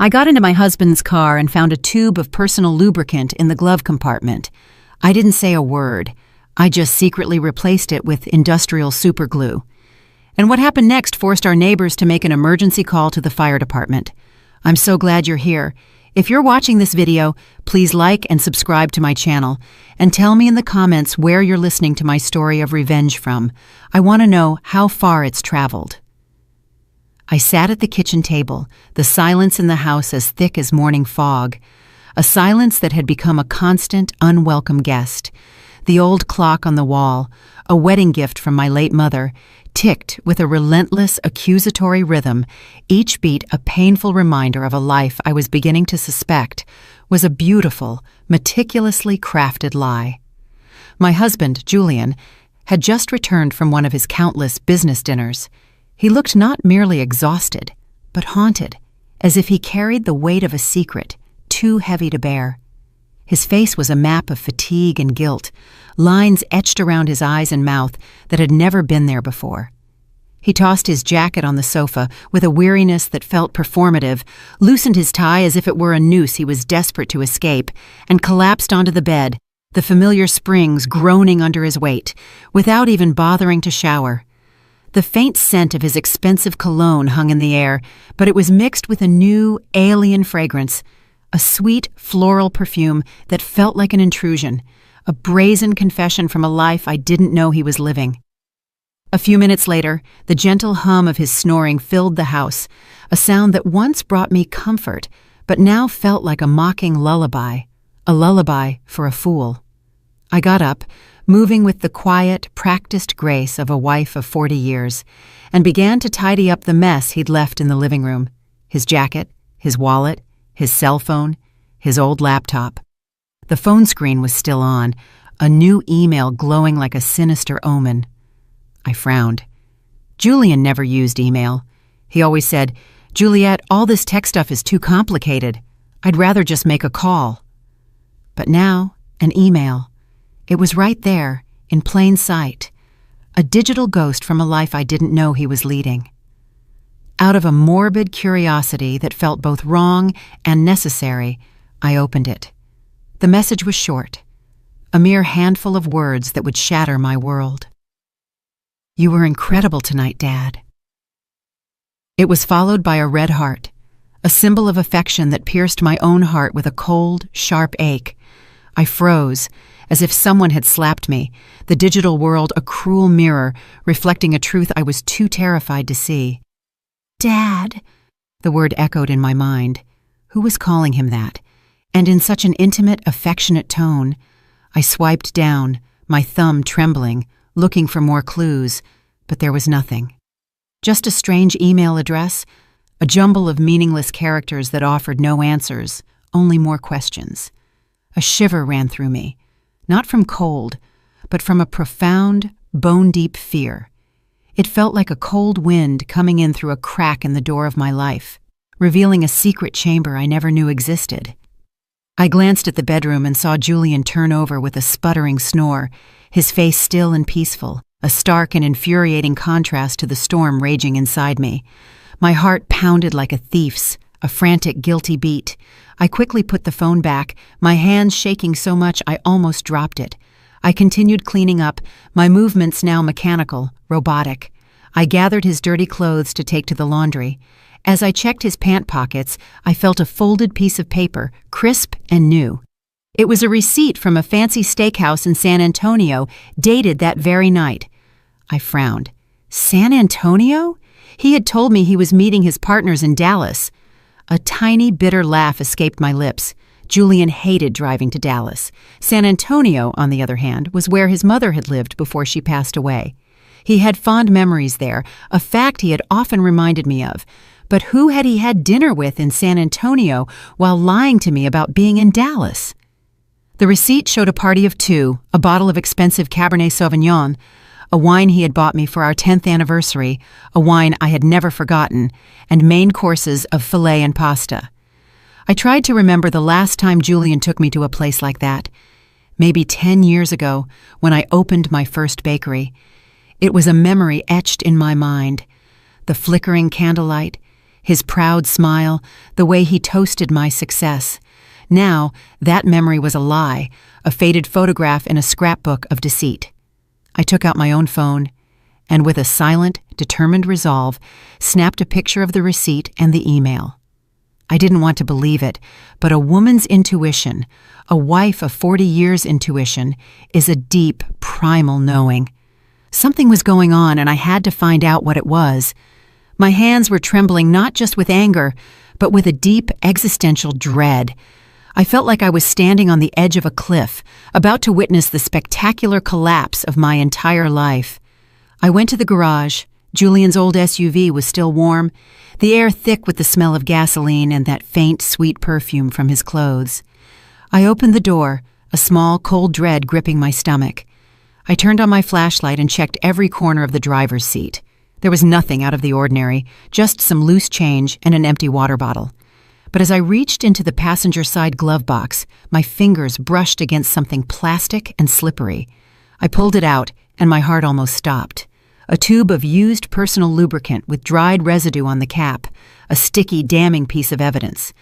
I got into my husband's car and found a tube of personal lubricant in the glove compartment. I didn't say a word. I just secretly replaced it with industrial superglue. And what happened next forced our neighbors to make an emergency call to the fire department. I'm so glad you're here. If you're watching this video, please like and subscribe to my channel, and tell me in the comments where you're listening to my story of revenge from. I want to know how far it's traveled. I sat at the kitchen table, the silence in the house as thick as morning fog, a silence that had become a constant, unwelcome guest. The old clock on the wall, a wedding gift from my late mother, ticked with a relentless, accusatory rhythm, each beat a painful reminder of a life I was beginning to suspect was a beautiful, meticulously crafted lie. My husband, Julian, had just returned from one of his countless business dinners. He looked not merely exhausted, but haunted, as if he carried the weight of a secret too heavy to bear. His face was a map of fatigue and guilt, lines etched around his eyes and mouth that had never been there before. He tossed his jacket on the sofa with a weariness that felt performative, loosened his tie as if it were a noose he was desperate to escape, and collapsed onto the bed, the familiar springs groaning under his weight, without even bothering to shower. The faint scent of his expensive cologne hung in the air, but it was mixed with a new, alien fragrance, a sweet, floral perfume that felt like an intrusion, a brazen confession from a life I didn't know he was living. A few minutes later, the gentle hum of his snoring filled the house, a sound that once brought me comfort, but now felt like a mocking lullaby, a lullaby for a fool. I got up, moving with the quiet, practiced grace of a wife of 40 years, and began to tidy up the mess he'd left in the living room: his jacket, his wallet, his cell phone, his old laptop. The phone screen was still on, a new email glowing like a sinister omen. I frowned. Julian never used email. He always said, "Juliet, all this tech stuff is too complicated. I'd rather just make a call." But now, an email. It was right there, in plain sight. A digital ghost from a life I didn't know he was leading. Out of a morbid curiosity that felt both wrong and necessary, I opened it. The message was short, a mere handful of words that would shatter my world. "You were incredible tonight, Dad." It was followed by a red heart, a symbol of affection that pierced my own heart with a cold, sharp ache. I froze, as if someone had slapped me, the digital world a cruel mirror reflecting a truth I was too terrified to see. "Dad," the word echoed in my mind. Who was calling him that? And in such an intimate, affectionate tone. I swiped down, my thumb trembling, looking for more clues, but there was nothing. Just a strange email address, a jumble of meaningless characters that offered no answers, only more questions. A shiver ran through me, not from cold, but from a profound, bone-deep fear. It felt like a cold wind coming in through a crack in the door of my life, revealing a secret chamber I never knew existed. I glanced at the bedroom and saw Julian turn over with a sputtering snore, his face still and peaceful, a stark and infuriating contrast to the storm raging inside me. My heart pounded like a thief's, a frantic, guilty beat. I quickly put the phone back, my hands shaking so much I almost dropped it. I continued cleaning up, my movements now mechanical, robotic. I gathered his dirty clothes to take to the laundry. As I checked his pant pockets, I felt a folded piece of paper, crisp and new. It was a receipt from a fancy steakhouse in San Antonio, dated that very night. I frowned. San Antonio? He had told me he was meeting his partners in Dallas. A tiny, bitter laugh escaped my lips. Julian hated driving to Dallas. San Antonio, on the other hand, was where his mother had lived before she passed away. He had fond memories there, a fact he had often reminded me of. But who had he had dinner with in San Antonio while lying to me about being in Dallas? The receipt showed a party of 2, a bottle of expensive Cabernet Sauvignon, a wine he had bought me for our 10th anniversary, a wine I had never forgotten, and main courses of filet and pasta. I tried to remember the last time Julian took me to a place like that. Maybe 10 years ago, when I opened my first bakery. It was a memory etched in my mind. The flickering candlelight, His proud smile, the way he toasted my success. Now, that memory was a lie, a faded photograph in a scrapbook of deceit. I took out my own phone, and with a silent, determined resolve, snapped a picture of the receipt and the email. I didn't want to believe it, but a woman's intuition, a wife of 40 years' intuition, is a deep, primal knowing. Something was going on, and I had to find out what it was. My hands were trembling not just with anger, but with a deep existential dread. I felt like I was standing on the edge of a cliff, about to witness the spectacular collapse of my entire life. I went to the garage. Julian's old SUV was still warm, the air thick with the smell of gasoline and that faint, sweet perfume from his clothes. I opened the door, a small, cold dread gripping my stomach. I turned on my flashlight and checked every corner of the driver's seat. There was nothing out of the ordinary, just some loose change and an empty water bottle. But as I reached into the passenger side glove box, my fingers brushed against something plastic and slippery. I pulled it out, and my heart almost stopped. A tube of used personal lubricant with dried residue on the cap, a sticky, damning piece of evidence.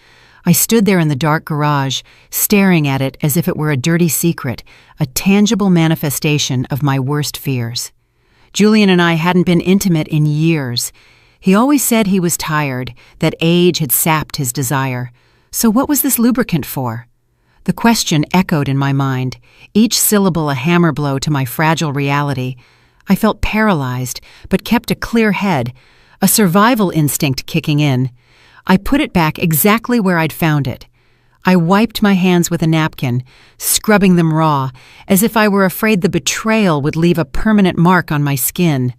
I stood there in the dark garage, staring at it as if it were a dirty secret, a tangible manifestation of my worst fears. Julian and I hadn't been intimate in years. He always said he was tired, that age had sapped his desire. So what was this lubricant for? The question echoed in my mind, each syllable a hammer blow to my fragile reality. I felt paralyzed, but kept a clear head, a survival instinct kicking in. I put it back exactly where I'd found it. I wiped my hands with a napkin, scrubbing them raw, as if I were afraid the betrayal would leave a permanent mark on my skin.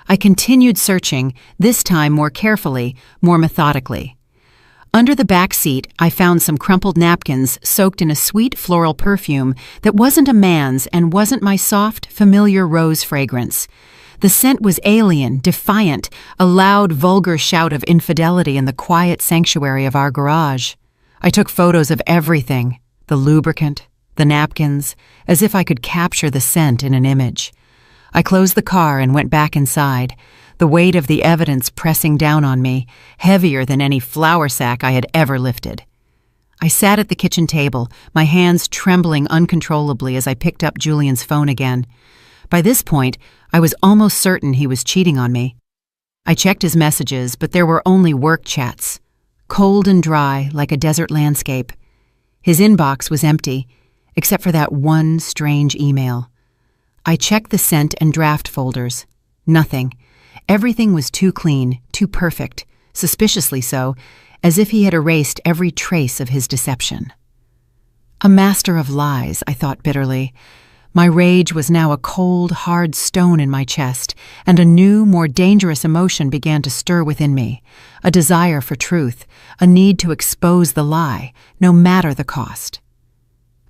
I continued searching, this time more carefully, more methodically. Under the back seat, I found some crumpled napkins soaked in a sweet floral perfume that wasn't a man's and wasn't my soft, familiar rose fragrance. The scent was alien, defiant, a loud, vulgar shout of infidelity in the quiet sanctuary of our garage. I took photos of everything, the lubricant, the napkins, as if I could capture the scent in an image. I closed the car and went back inside, the weight of the evidence pressing down on me, heavier than any flour sack I had ever lifted. I sat at the kitchen table, my hands trembling uncontrollably as I picked up Julian's phone again. By this point, I was almost certain he was cheating on me. I checked his messages, but there were only work chats, cold and dry like a desert landscape. His inbox was empty, except for that one strange email. I checked the sent and draft folders. Nothing. Everything was too clean, too perfect, suspiciously so, as if he had erased every trace of his deception. A master of lies, I thought bitterly. My rage was now a cold, hard stone in my chest, and a new, more dangerous emotion began to stir within me, a desire for truth, a need to expose the lie, no matter the cost.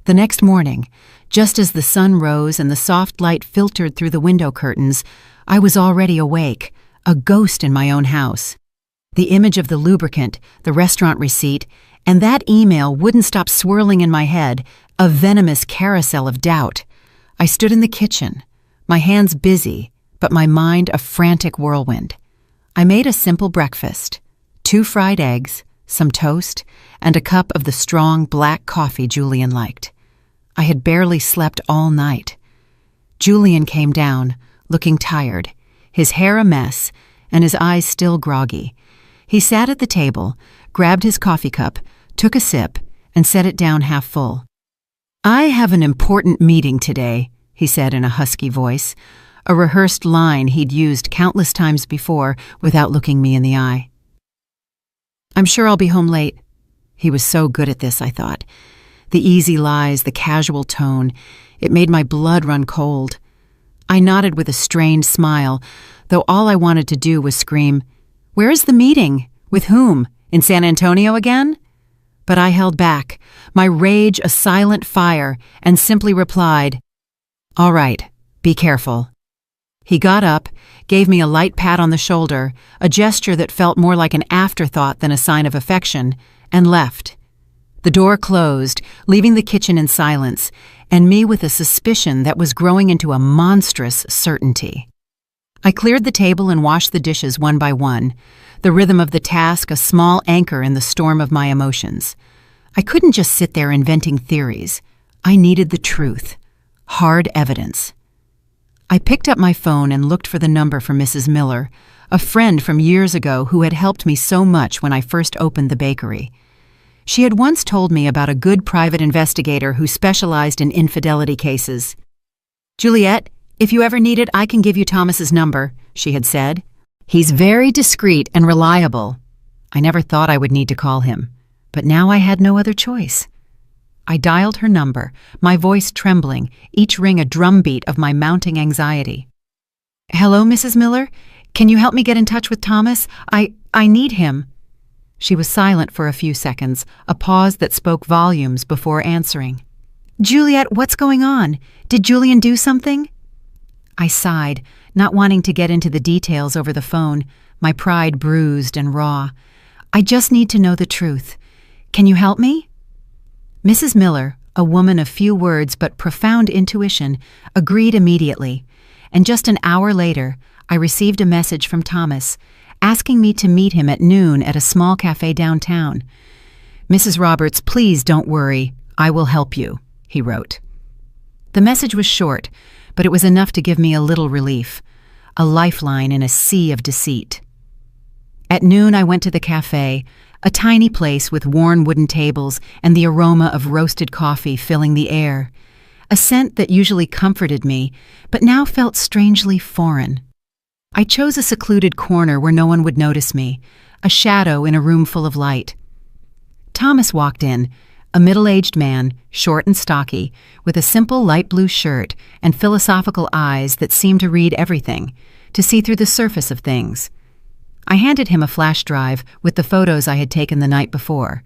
The next morning, just as the sun rose and the soft light filtered through the window curtains, I was already awake, a ghost in my own house. The image of the lubricant, the restaurant receipt, and that email wouldn't stop swirling in my head, a venomous carousel of doubt. I stood in the kitchen, my hands busy, but my mind a frantic whirlwind. I made a simple breakfast, 2 fried eggs, some toast, and a cup of the strong black coffee Julian liked. I had barely slept all night. Julian came down, looking tired, his hair a mess, and his eyes still groggy. He sat at the table, grabbed his coffee cup, took a sip, and set it down half full. "I have an important meeting today," he said in a husky voice, a rehearsed line he'd used countless times before without looking me in the eye. "I'm sure I'll be home late." He was so good at this, I thought. The easy lies, the casual tone, it made my blood run cold. I nodded with a strained smile, though all I wanted to do was scream, "Where is the meeting? With whom? In San Antonio again?" But I held back, my rage a silent fire, and simply replied, "All right, be careful." He got up, gave me a light pat on the shoulder, a gesture that felt more like an afterthought than a sign of affection, and left. The door closed, leaving the kitchen in silence, and me with a suspicion that was growing into a monstrous certainty. I cleared the table and washed the dishes one by one, the rhythm of the task a small anchor in the storm of my emotions. I couldn't just sit there inventing theories. I needed the truth, hard evidence. I picked up my phone and looked for the number for Mrs. Miller, a friend from years ago who had helped me so much when I first opened the bakery. She had once told me about a good private investigator who specialized in infidelity cases. "Juliet, if you ever need it, I can give you Thomas's number," she had said. "He's very discreet and reliable." I never thought I would need to call him, but now I had no other choice. I dialed her number, my voice trembling, each ring a drumbeat of my mounting anxiety. "Hello, Mrs. Miller? Can you help me get in touch with Thomas? I need him." She was silent for a few seconds, a pause that spoke volumes before answering. "Juliet, what's going on? Did Julian do something?" I sighed, not wanting to get into the details over the phone, my pride bruised and raw. "I just need to know the truth. Can you help me?" Mrs. Miller, a woman of few words but profound intuition, agreed immediately, and just an hour later, I received a message from Thomas, asking me to meet him at noon at a small cafe downtown. "Mrs. Roberts, please don't worry. I will help you," he wrote. The message was short, but it was enough to give me a little relief, a lifeline in a sea of deceit. At noon, I went to the cafe, a tiny place with worn wooden tables and the aroma of roasted coffee filling the air, a scent that usually comforted me, but now felt strangely foreign. I chose a secluded corner where no one would notice me, a shadow in a room full of light. Thomas walked in, a middle-aged man, short and stocky, with a simple light blue shirt and philosophical eyes that seemed to read everything, to see through the surface of things. I handed him a flash drive with the photos I had taken the night before,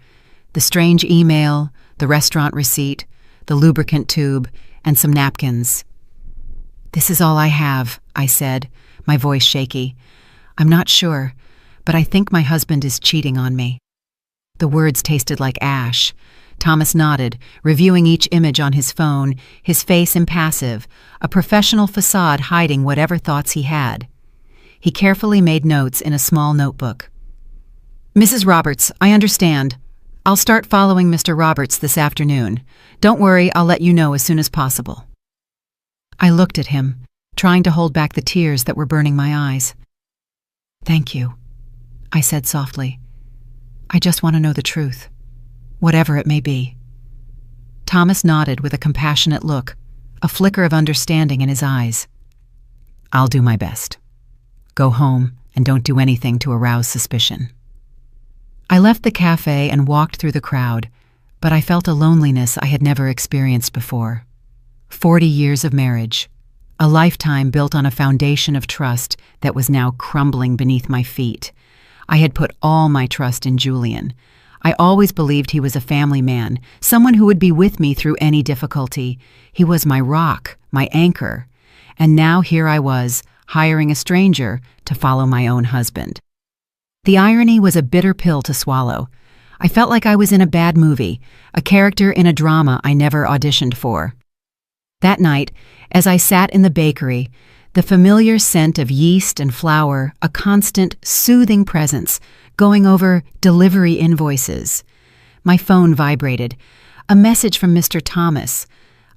the strange email, the restaurant receipt, the lubricant tube, and some napkins. "This is all I have," I said, my voice shaky. "I'm not sure, but I think my husband is cheating on me." The words tasted like ash. Thomas nodded, reviewing each image on his phone, his face impassive, a professional facade hiding whatever thoughts he had. He carefully made notes in a small notebook. "Mrs. Roberts, I understand. I'll start following Mr. Roberts this afternoon. Don't worry, I'll let you know as soon as possible." I looked at him, trying to hold back the tears that were burning my eyes. "Thank you," I said softly. "I just want to know the truth, whatever it may be." Thomas nodded with a compassionate look, a flicker of understanding in his eyes. "I'll do my best. Go home and don't do anything to arouse suspicion." I left the cafe and walked through the crowd, but I felt a loneliness I had never experienced before. 40 years of marriage, a lifetime built on a foundation of trust that was now crumbling beneath my feet. I had put all my trust in Julian. I always believed he was a family man, someone who would be with me through any difficulty. He was my rock, my anchor. And now here I was, hiring a stranger to follow my own husband. The irony was a bitter pill to swallow. I felt like I was in a bad movie, a character in a drama I never auditioned for. That night, as I sat in the bakery, the familiar scent of yeast and flour, a constant, soothing presence, going over delivery invoices. My phone vibrated. A message from Mr. Thomas.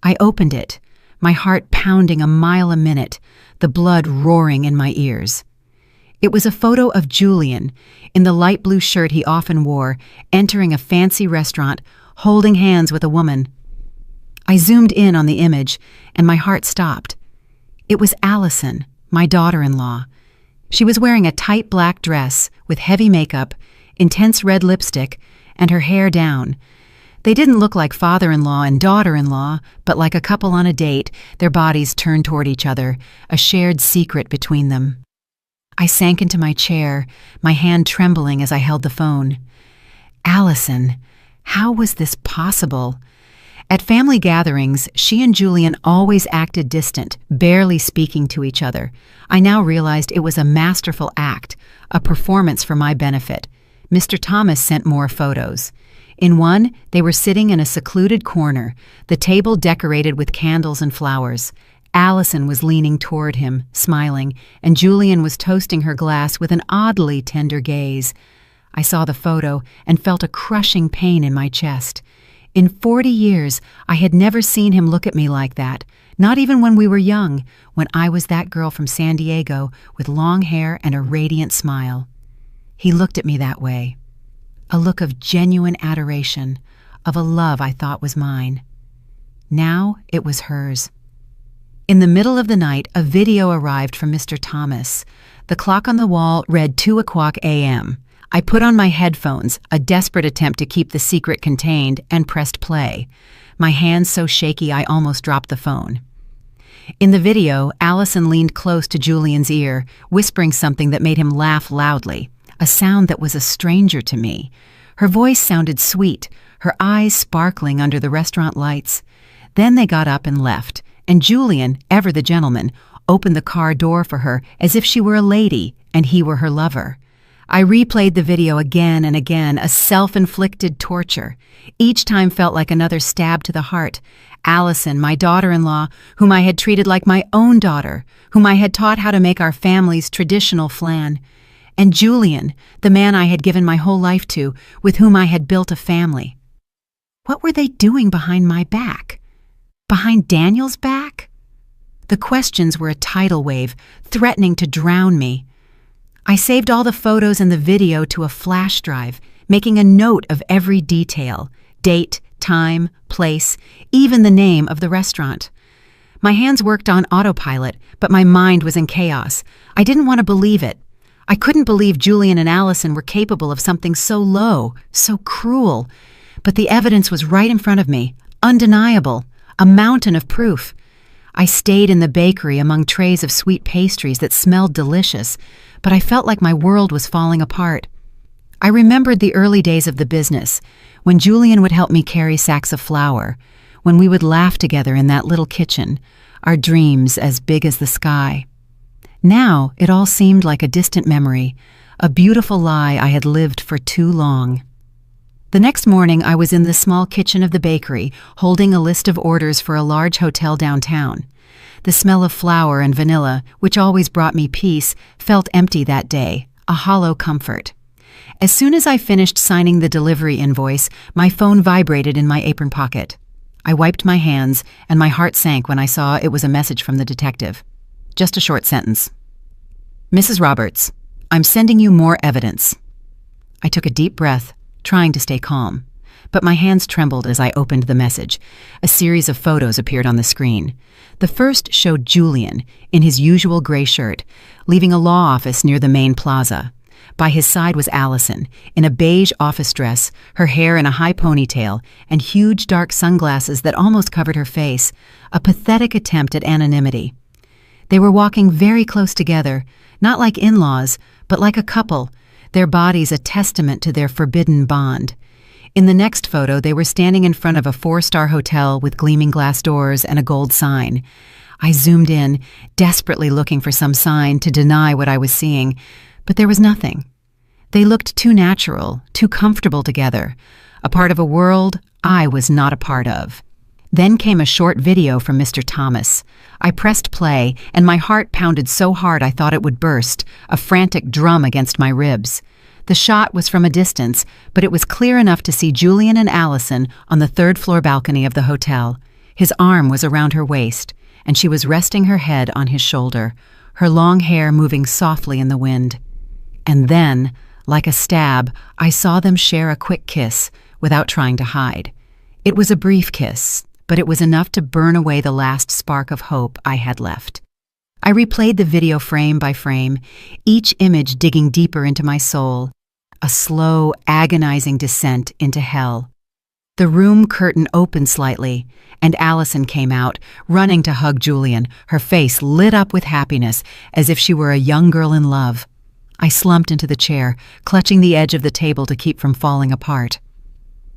I opened it, my heart pounding a mile a minute, the blood roaring in my ears. It was a photo of Julian, in the light blue shirt he often wore, entering a fancy restaurant, holding hands with a woman. I zoomed in on the image, and my heart stopped. It was Allison, my daughter-in-law. She was wearing a tight black dress with heavy makeup, intense red lipstick, and her hair down. They didn't look like father-in-law and daughter-in-law, but like a couple on a date, their bodies turned toward each other, a shared secret between them. I sank into my chair, my hand trembling as I held the phone. Allison, how was this possible? At family gatherings, she and Julian always acted distant, barely speaking to each other. I now realized it was a masterful act, a performance for my benefit. Mr. Thomas sent more photos. In one, they were sitting in a secluded corner, the table decorated with candles and flowers. Allison was leaning toward him, smiling, and Julian was toasting her glass with an oddly tender gaze. I saw the photo and felt a crushing pain in my chest. In 40 years, I had never seen him look at me like that, not even when we were young, when I was that girl from San Diego with long hair and a radiant smile. He looked at me that way. A look of genuine adoration, of a love I thought was mine. Now it was hers. In the middle of the night, a video arrived from Mr. Thomas. The clock on the wall read 2:00 a.m. I put on my headphones, a desperate attempt to keep the secret contained, and pressed play. My hands so shaky I almost dropped the phone. In the video, Allison leaned close to Julian's ear, whispering something that made him laugh loudly, a sound that was a stranger to me. Her voice sounded sweet, her eyes sparkling under the restaurant lights. Then they got up and left, and Julian, ever the gentleman, opened the car door for her as if she were a lady and he were her lover. I replayed the video again and again, a self-inflicted torture. Each time felt like another stab to the heart. Allison, my daughter-in-law, whom I had treated like my own daughter, whom I had taught how to make our family's traditional flan. And Julian, the man I had given my whole life to, with whom I had built a family. What were they doing behind my back? Behind Daniel's back? The questions were a tidal wave, threatening to drown me. I saved all the photos and the video to a flash drive, making a note of every detail: date, time, place, even the name of the restaurant. My hands worked on autopilot, but my mind was in chaos. I didn't want to believe it. I couldn't believe Julian and Allison were capable of something so low, so cruel. But the evidence was right in front of me, undeniable, a mountain of proof. I stayed in the bakery among trays of sweet pastries that smelled delicious, but I felt like my world was falling apart. I remembered the early days of the business, when Julian would help me carry sacks of flour, when we would laugh together in that little kitchen, our dreams as big as the sky. Now it all seemed like a distant memory, a beautiful lie I had lived for too long. The next morning I was in the small kitchen of the bakery, holding a list of orders for a large hotel downtown. The smell of flour and vanilla, which always brought me peace, felt empty that day, a hollow comfort. As soon as I finished signing the delivery invoice, my phone vibrated in my apron pocket. I wiped my hands, and my heart sank when I saw it was a message from the detective. Just a short sentence. "Mrs. Roberts, I'm sending you more evidence." I took a deep breath, trying to stay calm, but my hands trembled as I opened the message. A series of photos appeared on the screen. The first showed Julian, in his usual gray shirt, leaving a law office near the main plaza. By his side was Allison, in a beige office dress, her hair in a high ponytail, and huge dark sunglasses that almost covered her face, a pathetic attempt at anonymity. They were walking very close together, not like in-laws, but like a couple, their bodies a testament to their forbidden bond. In the next photo, they were standing in front of a 4-star hotel with gleaming glass doors and a gold sign. I zoomed in, desperately looking for some sign to deny what I was seeing, but there was nothing. They looked too natural, too comfortable together, a part of a world I was not a part of. Then came a short video from Mr. Thomas. I pressed play, and my heart pounded so hard I thought it would burst, a frantic drum against my ribs. The shot was from a distance, but it was clear enough to see Julian and Allison on the 3rd-floor balcony of the hotel. His arm was around her waist, and she was resting her head on his shoulder, her long hair moving softly in the wind. And then, like a stab, I saw them share a quick kiss, without trying to hide. It was a brief kiss, but it was enough to burn away the last spark of hope I had left. I replayed the video frame by frame, each image digging deeper into my soul, a slow, agonizing descent into hell. The room curtain opened slightly, and Allison came out, running to hug Julian, her face lit up with happiness, as if she were a young girl in love. I slumped into the chair, clutching the edge of the table to keep from falling apart.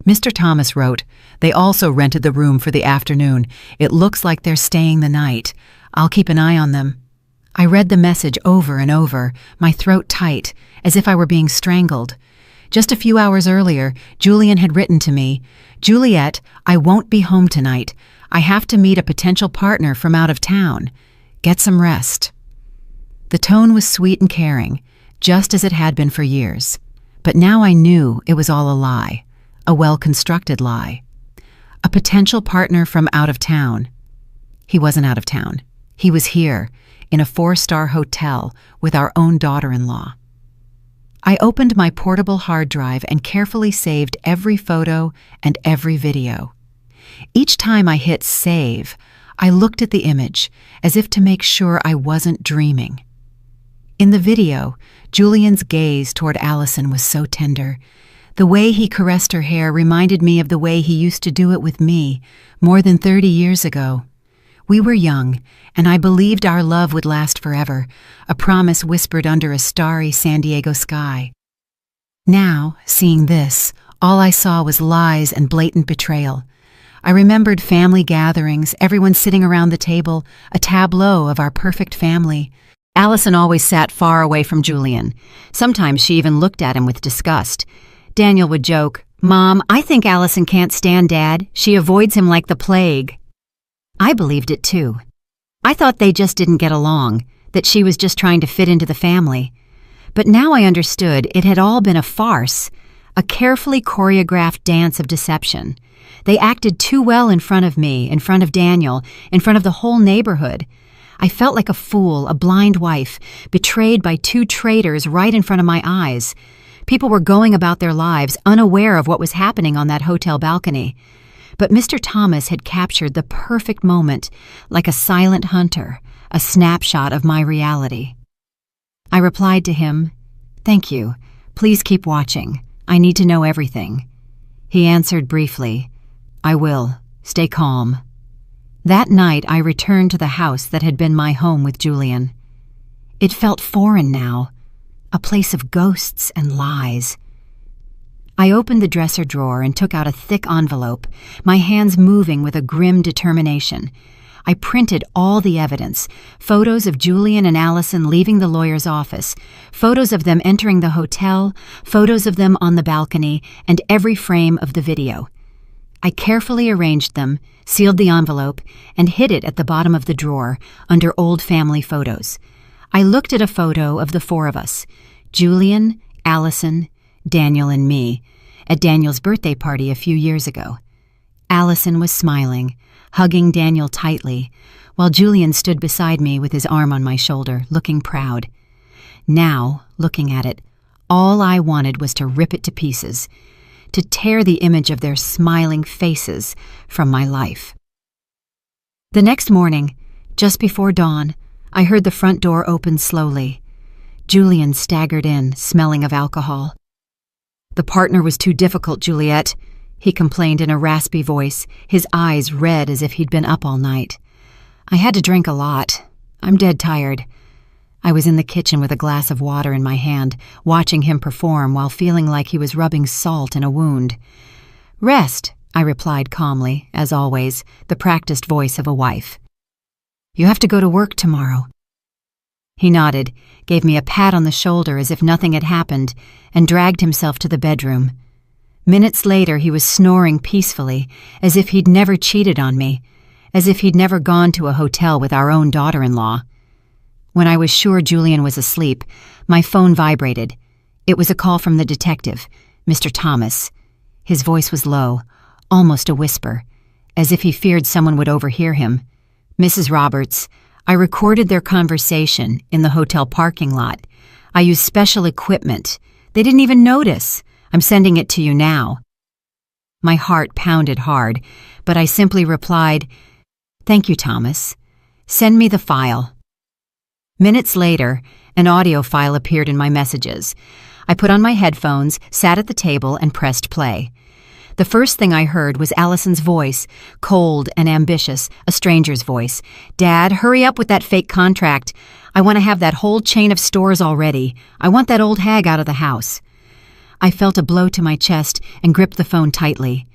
Mr. Thomas wrote, "They also rented the room for the afternoon. It looks like they're staying the night. I'll keep an eye on them." I read the message over and over, my throat tight, as if I were being strangled. Just a few hours earlier, Julian had written to me, "Juliet, I won't be home tonight. I have to meet a potential partner from out of town. Get some rest." The tone was sweet and caring, just as it had been for years. But now I knew it was all a lie, a well-constructed lie. A potential partner from out of town. He wasn't out of town. He was here, in a 4-star hotel with our own daughter-in-law. I opened my portable hard drive and carefully saved every photo and every video. Each time I hit save, I looked at the image, as if to make sure I wasn't dreaming. In the video, Julian's gaze toward Allison was so tender. The way he caressed her hair reminded me of the way he used to do it with me more than 30 years ago. We were young, and I believed our love would last forever, a promise whispered under a starry San Diego sky. Now, seeing this, all I saw was lies and blatant betrayal. I remembered family gatherings, everyone sitting around the table, a tableau of our perfect family. Allison always sat far away from Julian. Sometimes she even looked at him with disgust. Daniel would joke, "Mom, I think Allison can't stand Dad. She avoids him like the plague." I believed it too. I thought they just didn't get along, that she was just trying to fit into the family. But now I understood it had all been a farce, a carefully choreographed dance of deception. They acted too well in front of me, in front of Daniel, in front of the whole neighborhood. I felt like a fool, a blind wife, betrayed by 2 traitors right in front of my eyes. People were going about their lives unaware of what was happening on that hotel balcony. But Mr. Thomas had captured the perfect moment, like a silent hunter, a snapshot of my reality. I replied to him, "Thank you. Please keep watching. I need to know everything." He answered briefly, "I will. Stay calm." That night I returned to the house that had been my home with Julian. It felt foreign now, a place of ghosts and lies. I opened the dresser drawer and took out a thick envelope, my hands moving with a grim determination. I printed all the evidence, photos of Julian and Allison leaving the lawyer's office, photos of them entering the hotel, photos of them on the balcony, and every frame of the video. I carefully arranged them, sealed the envelope, and hid it at the bottom of the drawer, under old family photos. I looked at a photo of the 4 of us, Julian, Allison, Daniel, and me, at Daniel's birthday party a few years ago. Allison was smiling, hugging Daniel tightly, while Julian stood beside me with his arm on my shoulder, looking proud. Now, looking at it, all I wanted was to rip it to pieces, to tear the image of their smiling faces from my life. The next morning, just before dawn, I heard the front door open slowly. Julian staggered in, smelling of alcohol. "The partner was too difficult, Juliet," he complained in a raspy voice, his eyes red as if he'd been up all night. "I had to drink a lot. I'm dead tired." I was in the kitchen with a glass of water in my hand, watching him perform while feeling like he was rubbing salt in a wound. "Rest," I replied calmly, as always, the practiced voice of a wife. "You have to go to work tomorrow." He nodded, gave me a pat on the shoulder as if nothing had happened, and dragged himself to the bedroom. Minutes later, he was snoring peacefully, as if he'd never cheated on me, as if he'd never gone to a hotel with our own daughter-in-law. When I was sure Julian was asleep, my phone vibrated. It was a call from the detective, Mr. Thomas. His voice was low, almost a whisper, as if he feared someone would overhear him. "Mrs. Roberts, I recorded their conversation in the hotel parking lot. I used special equipment. They didn't even notice. I'm sending it to you now." My heart pounded hard, but I simply replied, "Thank you, Thomas. Send me the file." Minutes later, an audio file appeared in my messages. I put on my headphones, sat at the table, and pressed play. The first thing I heard was Allison's voice, cold and ambitious, a stranger's voice. "Dad, hurry up with that fake contract. I want to have that whole chain of stores already. I want that old hag out of the house." I felt a blow to my chest and gripped the phone tightly.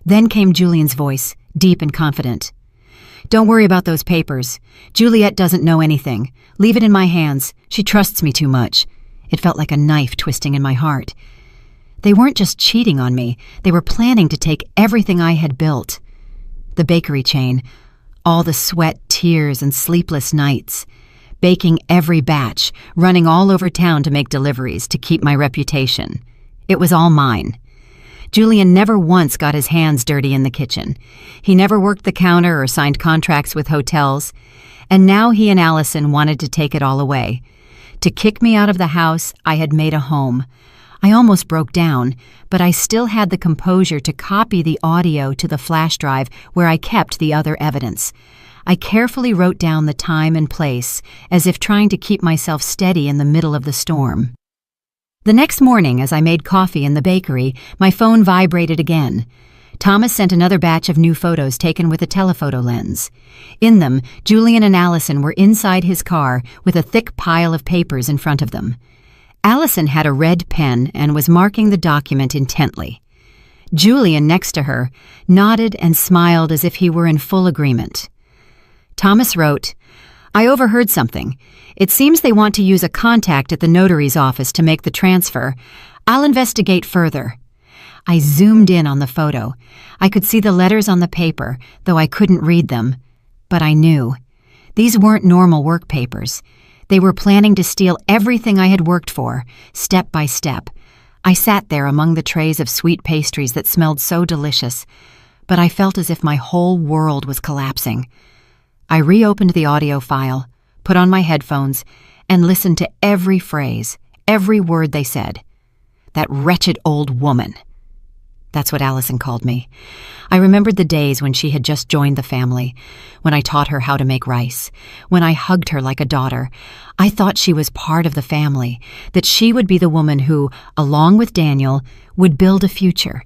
Then came Julian's voice, deep and confident. "Don't worry about those papers. Juliet doesn't know anything. Leave it in my hands. She trusts me too much." It felt like a knife twisting in my heart. They weren't just cheating on me, they were planning to take everything I had built. The bakery chain, all the sweat, tears, and sleepless nights. Baking every batch, running all over town to make deliveries to keep my reputation. It was all mine. Julian never once got his hands dirty in the kitchen. He never worked the counter or signed contracts with hotels. And now he and Allison wanted to take it all away. To kick me out of the house I had made a home. I almost broke down, but I still had the composure to copy the audio to the flash drive where I kept the other evidence. I carefully wrote down the time and place, as if trying to keep myself steady in the middle of the storm. The next morning, as I made coffee in the bakery, my phone vibrated again. Thomas sent another batch of new photos taken with a telephoto lens. In them, Julian and Allison were inside his car with a thick pile of papers in front of them. Allison had a red pen and was marking the document intently. Julian, next to her, nodded and smiled as if he were in full agreement. Thomas wrote, "I overheard something. It seems they want to use a contact at the notary's office to make the transfer. I'll investigate further." I zoomed in on the photo. I could see the letters on the paper, though I couldn't read them. But I knew. These weren't normal work papers. They were planning to steal everything I had worked for, step by step. I sat there among the trays of sweet pastries that smelled so delicious, but I felt as if my whole world was collapsing. I reopened the audio file, put on my headphones, and listened to every phrase, every word they said. That wretched old woman. That's what Allison called me. I remembered the days when she had just joined the family, when I taught her how to make rice, when I hugged her like a daughter. I thought she was part of the family, that she would be the woman who, along with Daniel, would build a future.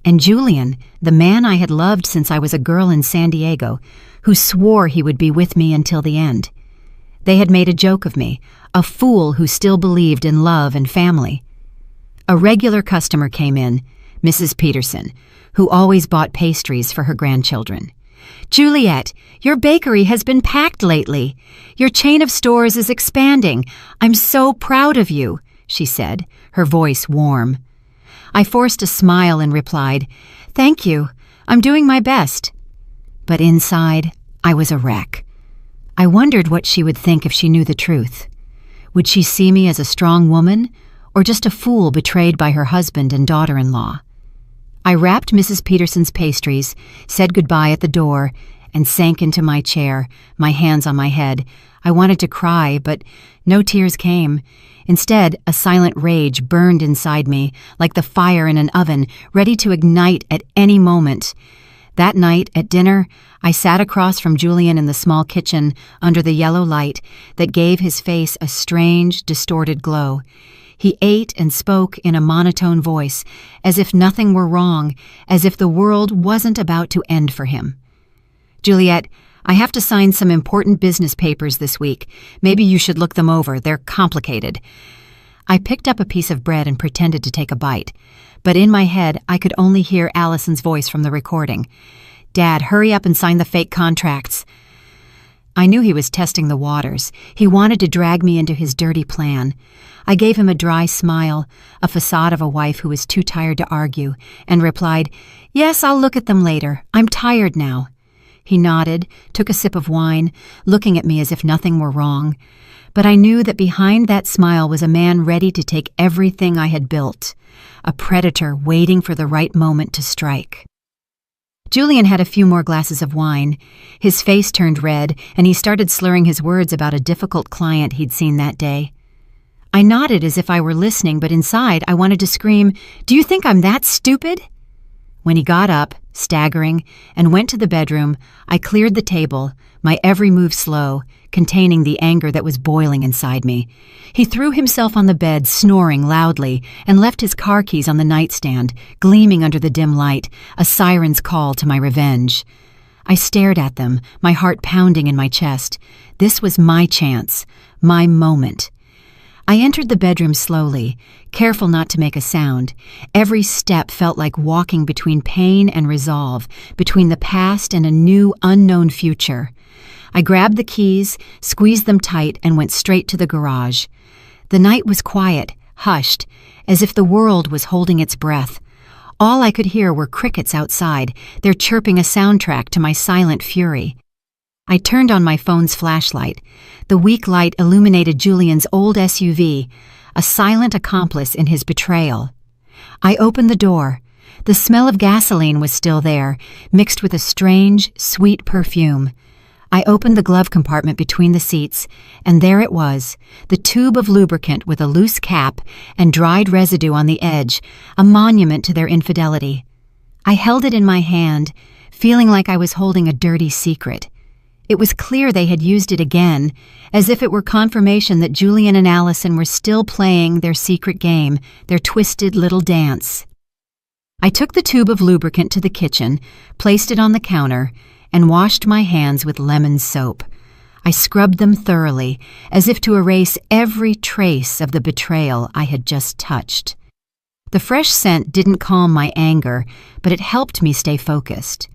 And Julian, the man I had loved since I was a girl in San Diego, who swore he would be with me until the end. They had made a joke of me, a fool who still believed in love and family. A regular customer came in, Mrs. Peterson, who always bought pastries for her grandchildren. "Juliet, your bakery has been packed lately. Your chain of stores is expanding. I'm so proud of you," she said, her voice warm. I forced a smile and replied, "Thank you. I'm doing my best." But inside, I was a wreck. I wondered what she would think if she knew the truth. Would she see me as a strong woman, or just a fool betrayed by her husband and daughter-in-law? I wrapped Mrs. Peterson's pastries, said goodbye at the door, and sank into my chair, my hands on my head. I wanted to cry, but no tears came. Instead, a silent rage burned inside me, like the fire in an oven, ready to ignite at any moment. That night, at dinner, I sat across from Julian in the small kitchen under the yellow light that gave his face a strange, distorted glow. He ate and spoke in a monotone voice, as if nothing were wrong, as if the world wasn't about to end for him. "Juliet, I have to sign some important business papers this week. Maybe you should look them over. They're complicated." I picked up a piece of bread and pretended to take a bite, but in my head I could only hear Allison's voice from the recording. "Dad, hurry up and sign the fake contracts." I knew he was testing the waters. He wanted to drag me into his dirty plan. I gave him a dry smile, a facade of a wife who was too tired to argue, and replied, "Yes, I'll look at them later. I'm tired now." He nodded, took a sip of wine, looking at me as if nothing were wrong. But I knew that behind that smile was a man ready to take everything I had built, a predator waiting for the right moment to strike. Julian had a few more glasses of wine. His face turned red, and he started slurring his words about a difficult client he'd seen that day. I nodded as if I were listening, but inside I wanted to scream, "Do you think I'm that stupid?" When he got up, staggering, and went to the bedroom, I cleared the table, my every move slow, containing the anger that was boiling inside me. He threw himself on the bed, snoring loudly, and left his car keys on the nightstand, gleaming under the dim light, a siren's call to my revenge. I stared at them, my heart pounding in my chest. This was my chance, my moment. I entered the bedroom slowly, careful not to make a sound. Every step felt like walking between pain and resolve, between the past and a new, unknown future. I grabbed the keys, squeezed them tight, and went straight to the garage. The night was quiet, hushed, as if the world was holding its breath. All I could hear were crickets outside, their chirping a soundtrack to my silent fury. I turned on my phone's flashlight. The weak light illuminated Julian's old SUV, a silent accomplice in his betrayal. I opened the door. The smell of gasoline was still there, mixed with a strange, sweet perfume. I opened the glove compartment between the seats, and there it was, the tube of lubricant with a loose cap and dried residue on the edge, a monument to their infidelity. I held it in my hand, feeling like I was holding a dirty secret. It was clear they had used it again, as if it were confirmation that Julian and Allison were still playing their secret game, their twisted little dance. I took the tube of lubricant to the kitchen, placed it on the counter, and washed my hands with lemon soap. I scrubbed them thoroughly, as if to erase every trace of the betrayal I had just touched. The fresh scent didn't calm my anger, but it helped me stay focused.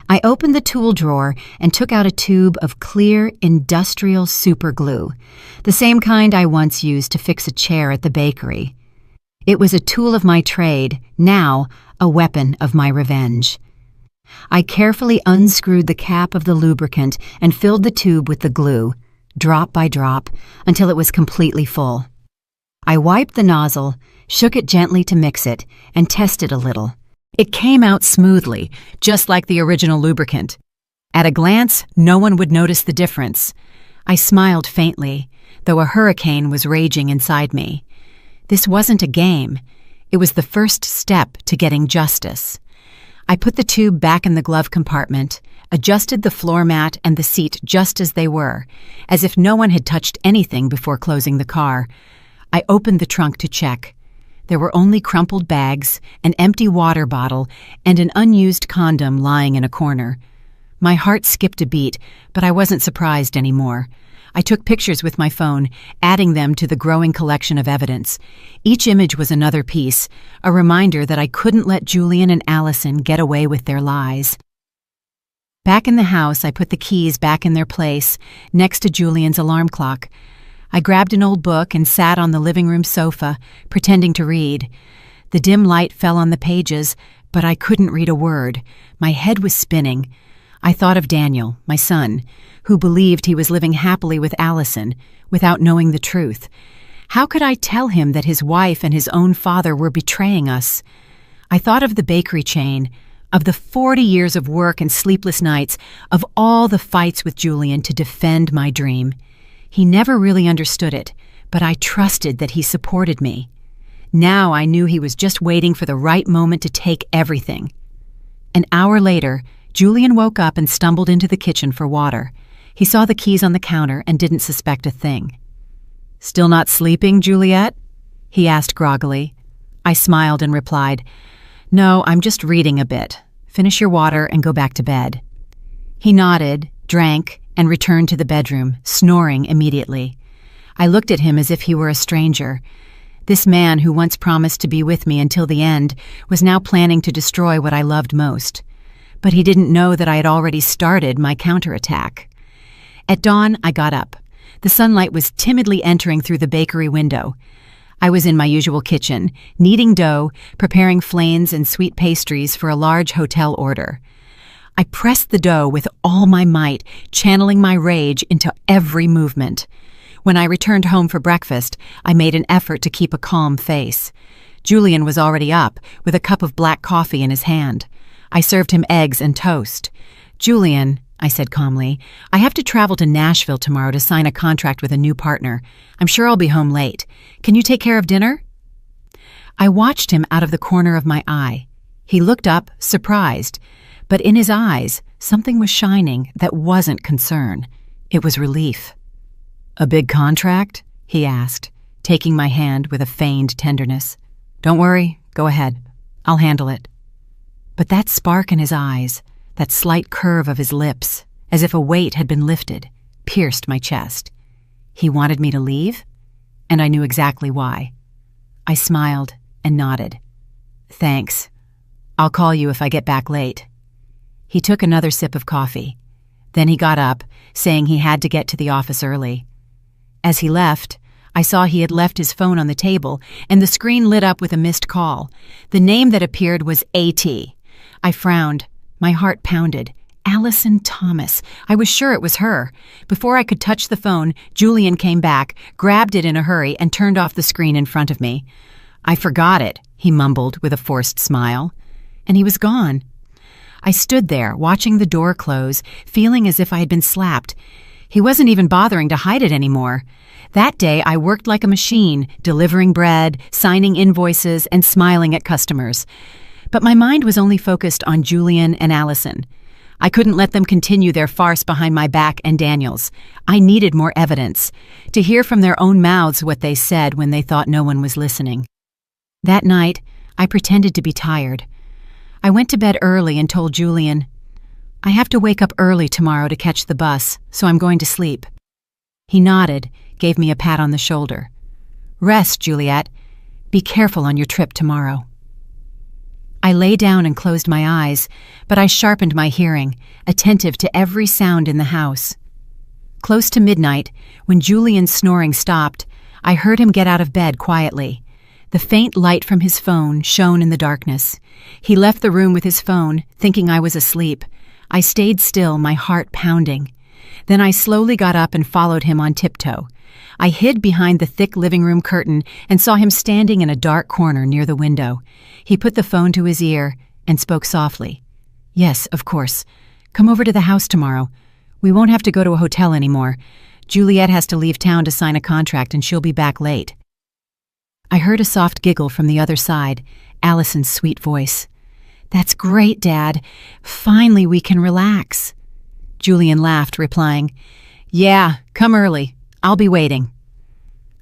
I opened the tool drawer and took out a tube of clear industrial superglue, the same kind I once used to fix a chair at the bakery. It was a tool of my trade, now a weapon of my revenge. I carefully unscrewed the cap of the lubricant and filled the tube with the glue, drop by drop, until it was completely full. I wiped the nozzle, shook it gently to mix it, and tested a little. It came out smoothly, just like the original lubricant. At a glance, no one would notice the difference. I smiled faintly, though a hurricane was raging inside me. This wasn't a game. It was the first step to getting justice. I put the tube back in the glove compartment, adjusted the floor mat and the seat just as they were, as if no one had touched anything before closing the car. I opened the trunk to check. There were only crumpled bags, an empty water bottle, and an unused condom lying in a corner. My heart skipped a beat, but I wasn't surprised anymore. I took pictures with my phone, adding them to the growing collection of evidence. Each image was another piece, a reminder that I couldn't let Julian and Allison get away with their lies. Back in the house, I put the keys back in their place, next to Julian's alarm clock. I grabbed an old book and sat on the living room sofa, pretending to read. The dim light fell on the pages, but I couldn't read a word. My head was spinning. I thought of Daniel, my son, who believed he was living happily with Allison, without knowing the truth. How could I tell him that his wife and his own father were betraying us? I thought of the bakery chain, of the 40 years of work and sleepless nights, of all the fights with Julian to defend my dream. He never really understood it, but I trusted that he supported me. Now I knew he was just waiting for the right moment to take everything. An hour later, Julian woke up and stumbled into the kitchen for water. He saw the keys on the counter and didn't suspect a thing. "Still not sleeping, Juliet?" he asked groggily. I smiled and replied, "No, I'm just reading a bit. Finish your water and go back to bed." He nodded, drank, and returned to the bedroom, snoring immediately. I looked at him as if he were a stranger. This man who once promised to be with me until the end was now planning to destroy what I loved most. But he didn't know that I had already started my counterattack. At dawn, I got up. The sunlight was timidly entering through the bakery window. I was in my usual kitchen, kneading dough, preparing flanes and sweet pastries for a large hotel order. I pressed the dough with all my might, channeling my rage into every movement. When I returned home for breakfast, I made an effort to keep a calm face. Julian was already up, with a cup of black coffee in his hand. I served him eggs and toast. "Julian," I said calmly, "I have to travel to Nashville tomorrow to sign a contract with a new partner. I'm sure I'll be home late. Can you take care of dinner?" I watched him out of the corner of my eye. He looked up, surprised, but in his eyes, something was shining that wasn't concern. It was relief. "A big contract?" he asked, taking my hand with a feigned tenderness. "Don't worry, go ahead. I'll handle it." But that spark in his eyes, that slight curve of his lips, as if a weight had been lifted, pierced my chest. He wanted me to leave, and I knew exactly why. I smiled and nodded. "Thanks. I'll call you if I get back late." He took another sip of coffee. Then he got up, saying he had to get to the office early. As he left, I saw he had left his phone on the table, and the screen lit up with a missed call. The name that appeared was A.T. I frowned. My heart pounded. Allison Thomas. I was sure it was her. Before I could touch the phone, Julian came back, grabbed it in a hurry, and turned off the screen in front of me. "I forgot it," he mumbled with a forced smile. And he was gone. I stood there, watching the door close, feeling as if I had been slapped. He wasn't even bothering to hide it anymore. That day, I worked like a machine, delivering bread, signing invoices, and smiling at customers. But my mind was only focused on Julian and Allison. I couldn't let them continue their farce behind my back and Daniel's. I needed more evidence, to hear from their own mouths what they said when they thought no one was listening. That night, I pretended to be tired. I went to bed early and told Julian, "I have to wake up early tomorrow to catch the bus, so I'm going to sleep." He nodded, gave me a pat on the shoulder. "Rest, Juliet. Be careful on your trip tomorrow." I lay down and closed my eyes, but I sharpened my hearing, attentive to every sound in the house. Close to midnight, when Julian's snoring stopped, I heard him get out of bed quietly. The faint light from his phone shone in the darkness. He left the room with his phone, thinking I was asleep. I stayed still, my heart pounding. Then I slowly got up and followed him on tiptoe. I hid behind the thick living room curtain and saw him standing in a dark corner near the window. He put the phone to his ear and spoke softly. "Yes, of course. Come over to the house tomorrow. We won't have to go to a hotel anymore. Juliet has to leave town to sign a contract and she'll be back late." I heard a soft giggle from the other side, Allison's sweet voice. "That's great, Dad. Finally we can relax." Julian laughed, replying, "Yeah, come early. I'll be waiting."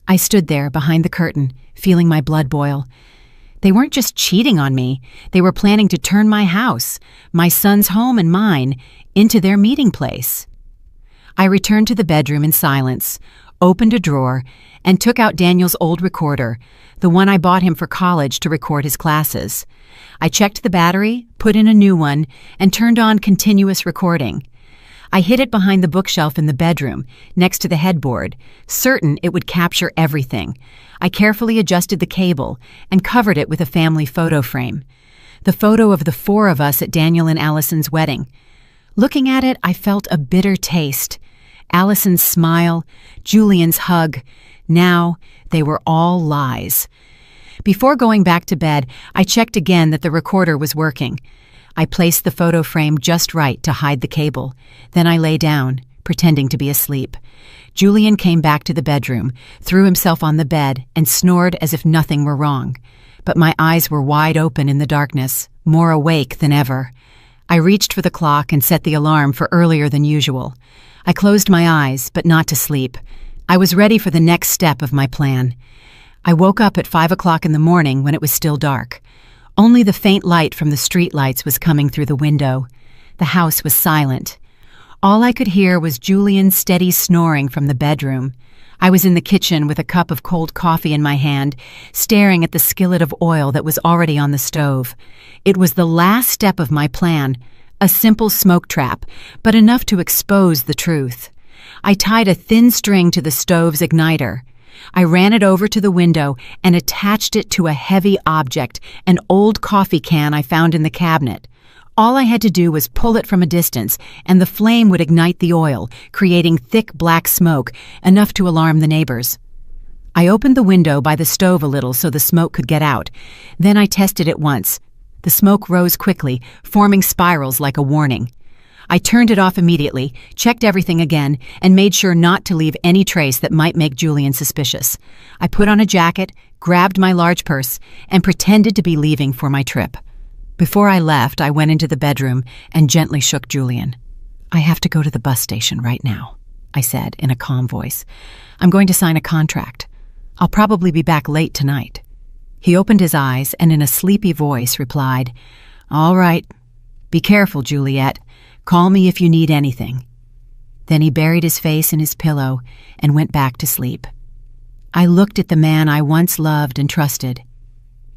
I stood there behind the curtain, feeling my blood boil. They weren't just cheating on me. They were planning to turn my house, my son's home and mine, into their meeting place. I returned to the bedroom in silence, opened a drawer, and took out Daniel's old recorder, the one I bought him for college to record his classes. I checked the battery, put in a new one, and turned on continuous recording. I hid it behind the bookshelf in the bedroom, next to the headboard, certain it would capture everything. I carefully adjusted the cable and covered it with a family photo frame. The photo of the four of us at Daniel and Allison's wedding. Looking at it, I felt a bitter taste. Allison's smile, Julian's hug. Now, they were all lies. Before going back to bed, I checked again that the recorder was working. I placed the photo frame just right to hide the cable. Then I lay down, pretending to be asleep. Julian came back to the bedroom, threw himself on the bed, and snored as if nothing were wrong. But my eyes were wide open in the darkness, more awake than ever. I reached for the clock and set the alarm for earlier than usual. I closed my eyes, but not to sleep. I was ready for the next step of my plan. I woke up at 5 o'clock in the morning when it was still dark. Only the faint light from the streetlights was coming through the window. The house was silent. All I could hear was Julian's steady snoring from the bedroom. I was in the kitchen with a cup of cold coffee in my hand, staring at the skillet of oil that was already on the stove. It was the last step of my plan, a simple smoke trap, but enough to expose the truth. I tied a thin string to the stove's igniter. I ran it over to the window and attached it to a heavy object, an old coffee can I found in the cabinet. All I had to do was pull it from a distance, and the flame would ignite the oil, creating thick black smoke, enough to alarm the neighbors. I opened the window by the stove a little so the smoke could get out. Then I tested it once. The smoke rose quickly, forming spirals like a warning. I turned it off immediately, checked everything again, and made sure not to leave any trace that might make Julian suspicious. I put on a jacket, grabbed my large purse, and pretended to be leaving for my trip. Before I left, I went into the bedroom and gently shook Julian. "I have to go to the bus station right now," I said in a calm voice. "I'm going to sign a contract. I'll probably be back late tonight." He opened his eyes and in a sleepy voice replied, "All right. Be careful, Juliet. Call me if you need anything." Then he buried his face in his pillow and went back to sleep. I looked at the man I once loved and trusted.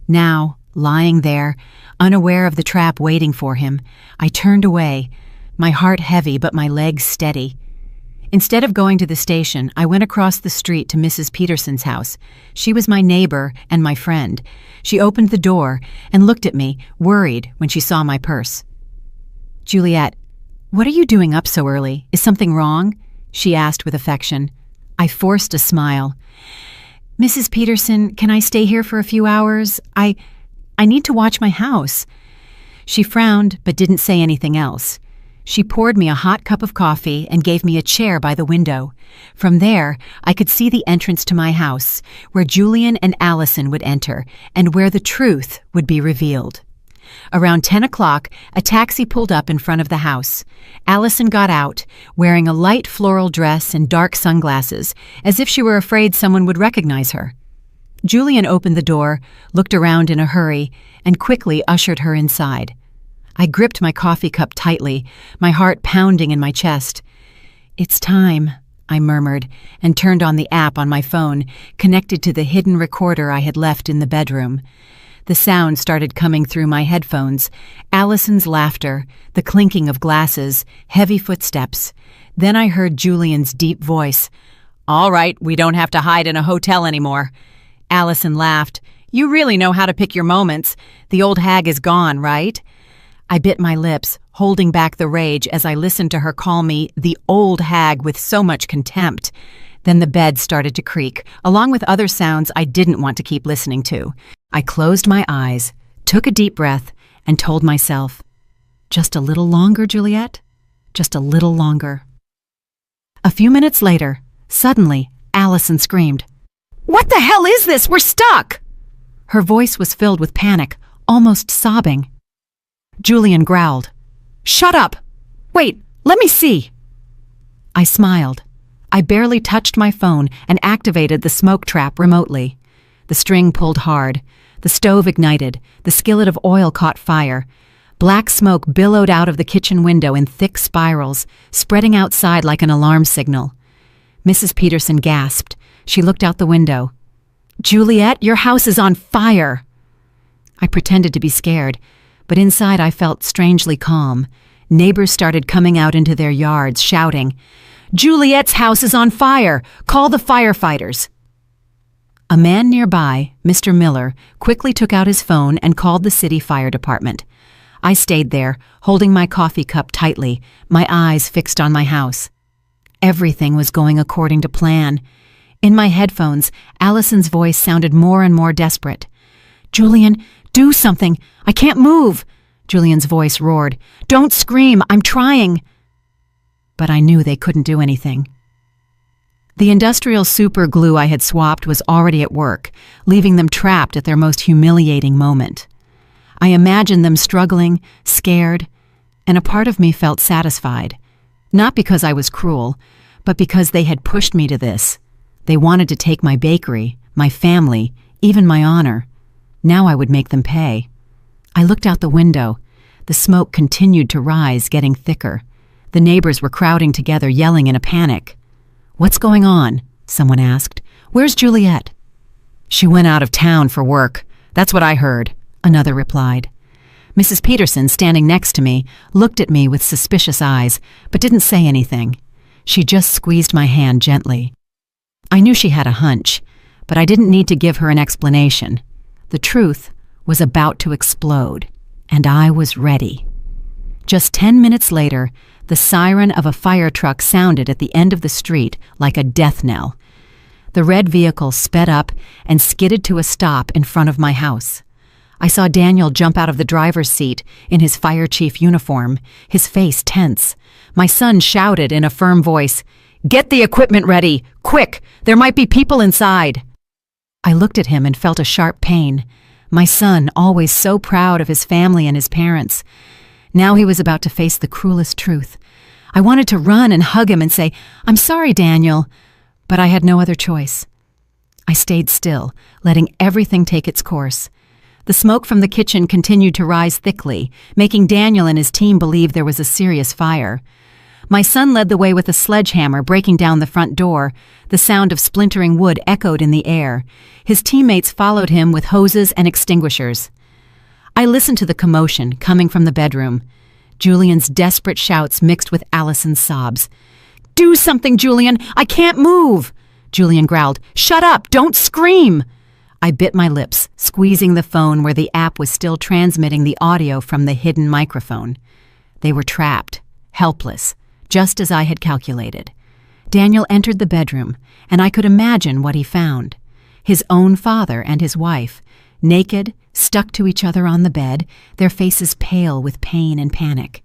Now, lying there, unaware of the trap waiting for him, I turned away, my heart heavy but my legs steady. Instead of going to the station, I went across the street to Mrs. Peterson's house. She was my neighbor and my friend. She opened the door and looked at me, worried, when she saw my purse. "Juliet, what are you doing up so early? Is something wrong?" she asked with affection. I forced a smile. "Mrs. Peterson, can I stay here for a few hours? I need to watch my house." She frowned but didn't say anything else. She poured me a hot cup of coffee and gave me a chair by the window. From there, I could see the entrance to my house, where Julian and Allison would enter, and where the truth would be revealed. Around 10 o'clock, a taxi pulled up in front of the house. Allison got out, wearing a light floral dress and dark sunglasses, as if she were afraid someone would recognize her. Julian opened the door, looked around in a hurry, and quickly ushered her inside. I gripped my coffee cup tightly, my heart pounding in my chest. "It's time," I murmured, and turned on the app on my phone, connected to the hidden recorder I had left in the bedroom. The sound started coming through my headphones. Allison's laughter, the clinking of glasses, heavy footsteps. Then I heard Julian's deep voice. "All right, we don't have to hide in a hotel anymore." Allison laughed. "You really know how to pick your moments. The old hag is gone, right?" I bit my lips, holding back the rage as I listened to her call me the old hag with so much contempt. Then the bed started to creak, along with other sounds I didn't want to keep listening to. I closed my eyes, took a deep breath, and told myself, "Just a little longer, Juliet. Just a little longer." A few minutes later, suddenly, Allison screamed, "What the hell is this? We're stuck!" Her voice was filled with panic, almost sobbing. Julian growled, "Shut up! Wait, let me see!" I smiled. I barely touched my phone and activated the smoke trap remotely. The string pulled hard. The stove ignited. The skillet of oil caught fire. Black smoke billowed out of the kitchen window in thick spirals, spreading outside like an alarm signal. Mrs. Peterson gasped. She looked out the window. "Juliet, your house is on fire!" I pretended to be scared, but inside I felt strangely calm. Neighbors started coming out into their yards, shouting, "Juliet's house is on fire! Call the firefighters!" A man nearby, Mr. Miller, quickly took out his phone and called the city fire department. I stayed there, holding my coffee cup tightly, my eyes fixed on my house. Everything was going according to plan. In my headphones, Allison's voice sounded more and more desperate. "Julian, do something! I can't move!" Julian's voice roared. "Don't scream! I'm trying!" But I knew they couldn't do anything. The industrial super glue I had swapped was already at work, leaving them trapped at their most humiliating moment. I imagined them struggling, scared, and a part of me felt satisfied. Not because I was cruel, but because they had pushed me to this. They wanted to take my bakery, my family, even my honor. Now I would make them pay. I looked out the window. The smoke continued to rise, getting thicker. The neighbors were crowding together, yelling in a panic. "What's going on?" someone asked. "Where's Juliet?" "She went out of town for work. That's what I heard," another replied. Mrs. Peterson, standing next to me, looked at me with suspicious eyes, but didn't say anything. She just squeezed my hand gently. I knew she had a hunch, but I didn't need to give her an explanation. The truth was about to explode, and I was ready. Just 10 minutes later, the siren of a fire truck sounded at the end of the street like a death knell. The red vehicle sped up and skidded to a stop in front of my house. I saw Daniel jump out of the driver's seat in his fire chief uniform, his face tense. My son shouted in a firm voice, "Get the equipment ready! Quick! There might be people inside!" I looked at him and felt a sharp pain. My son, always so proud of his family and his parents. Now he was about to face the cruelest truth. I wanted to run and hug him and say, "I'm sorry, Daniel," but I had no other choice. I stayed still, letting everything take its course. The smoke from the kitchen continued to rise thickly, making Daniel and his team believe there was a serious fire. My son led the way with a sledgehammer, breaking down the front door. The sound of splintering wood echoed in the air. His teammates followed him with hoses and extinguishers. I listened to the commotion coming from the bedroom. Julian's desperate shouts mixed with Allison's sobs. Do something, Julian! I can't move! Julian growled. Shut up! Don't scream! I bit my lips, squeezing the phone where the app was still transmitting the audio from the hidden microphone. They were trapped, helpless, just as I had calculated. Daniel entered the bedroom, and I could imagine what he found. His own father and his wife, naked, stuck to each other on the bed, their faces pale with pain and panic.